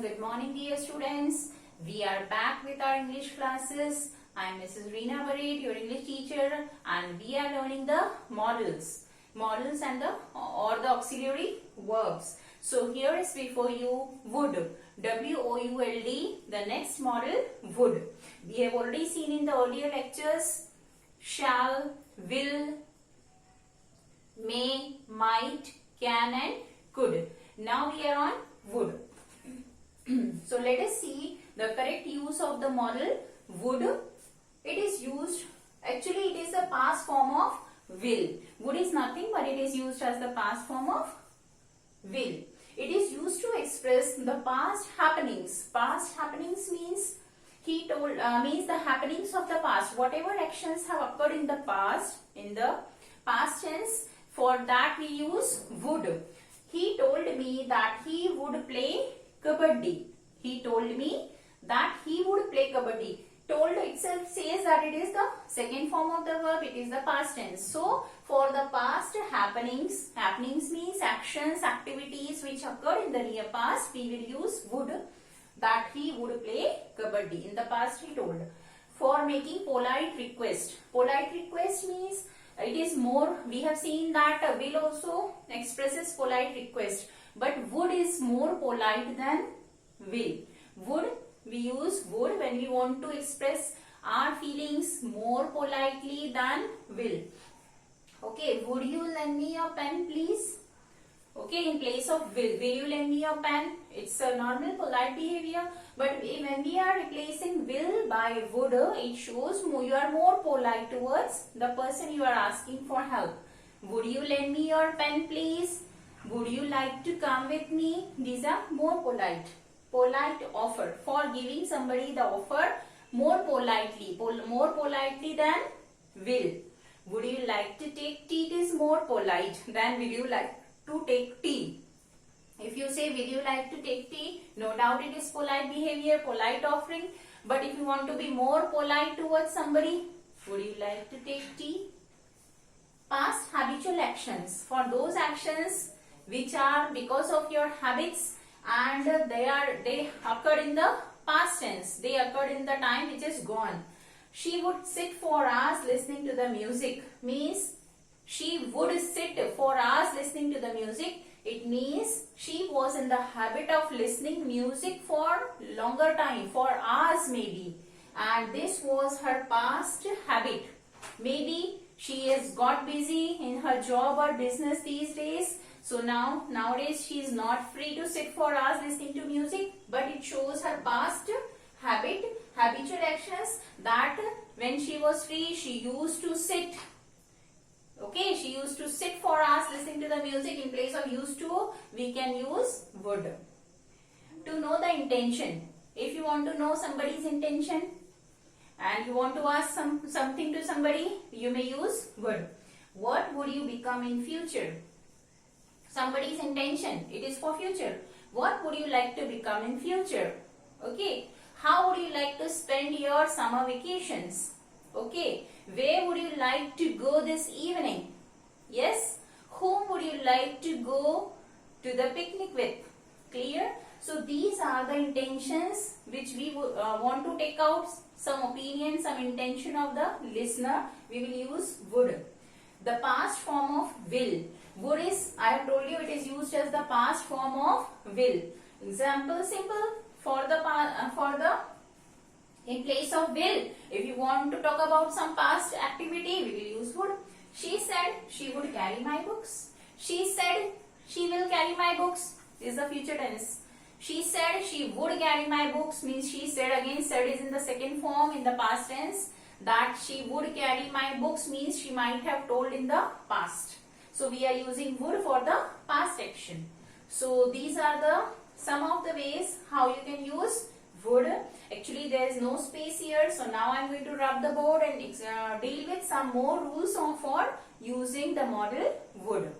Good morning, dear students. We are back with our English classes. I am Mrs. Reena Barid, your English teacher, and we are learning the modals and the auxiliary verbs. So here is before you would, W-O-U-L-D. The next modal, would. We have already seen in the earlier lectures shall, will, may, might, can, and could. Now we are on would. So let us see the correct use of the modal would. It is used, actually it is the past form of will. Would is nothing but it is used as the past form of will. It is used to express the past happenings. Past happenings means means the happenings of the past. Whatever actions have occurred in the past tense, for that we use would. He told me that he would play kabaddi. He told me that he would play kabaddi. Told itself says that it is the second form of the verb. It is the past tense. So, for the past happenings means actions, activities which occurred in the near past, we will use would. That he would play kabaddi. In the past he told. For making polite request. Polite request means it is more, we have seen that will also expresses polite request, but would is more polite than will. Would, we use would when we want to express our feelings more politely than will. Okay, would you lend me your pen please? Okay, in place of will you lend me your pen? It's a normal polite behavior, but when we are replacing will by would, it shows you are more polite towards the person you are asking for help. Would you lend me your pen please? Would you like to come with me? These are more polite. Polite offer, for giving somebody the offer more politely than will. Would you like to take tea? It is more polite than will you like to take tea. If you say will you like to take tea, no doubt it is polite behavior, polite offering. But if you want to be more polite towards somebody, would you like to take tea? Past habitual actions, for those actions which are because of your habits and they occurred in the past tense, they occurred in the time which is gone. She would sit for hours listening to the music means she would sit for hours listening to the music. It means she was in the habit of listening music for longer time, for hours maybe, and this was her past habit. Maybe she has got busy in her job or business these days, so nowadays she is not free to sit for hours listening to music, but it shows her past habitual actions, that when she was free she used to sit. Okay, she used to sit for hours listening to the music. In place of used to, we can use would. To know the intention. If you want to know somebody's intention and you want to ask something to somebody, you may use would. What would you become in future? Somebody's intention, it is for future. What would you like to become in future? Okay, how would you like to spend your summer vacations? Okay, where would you like to go this evening? Yes, whom would you like to go to the picnic with? Clear? So these are the intentions which we want to take out some opinion, some intention of the listener. We will use would. The past form of will. Would is, I have told you, it is used as the past form of will. Example simple, in place of will, if you want to talk about some past activity, we will use would. She said she would carry my books. She said she will carry my books. This is the future tense. She said she would carry my books means she said, again said is in the second form in the past tense. That she would carry my books means she might have told in the past. So we are using would for the past action. So these are some of the ways how you can use would. Actually there is no space here, so now I am going to rub the board and deal with some more rules for using the modal would.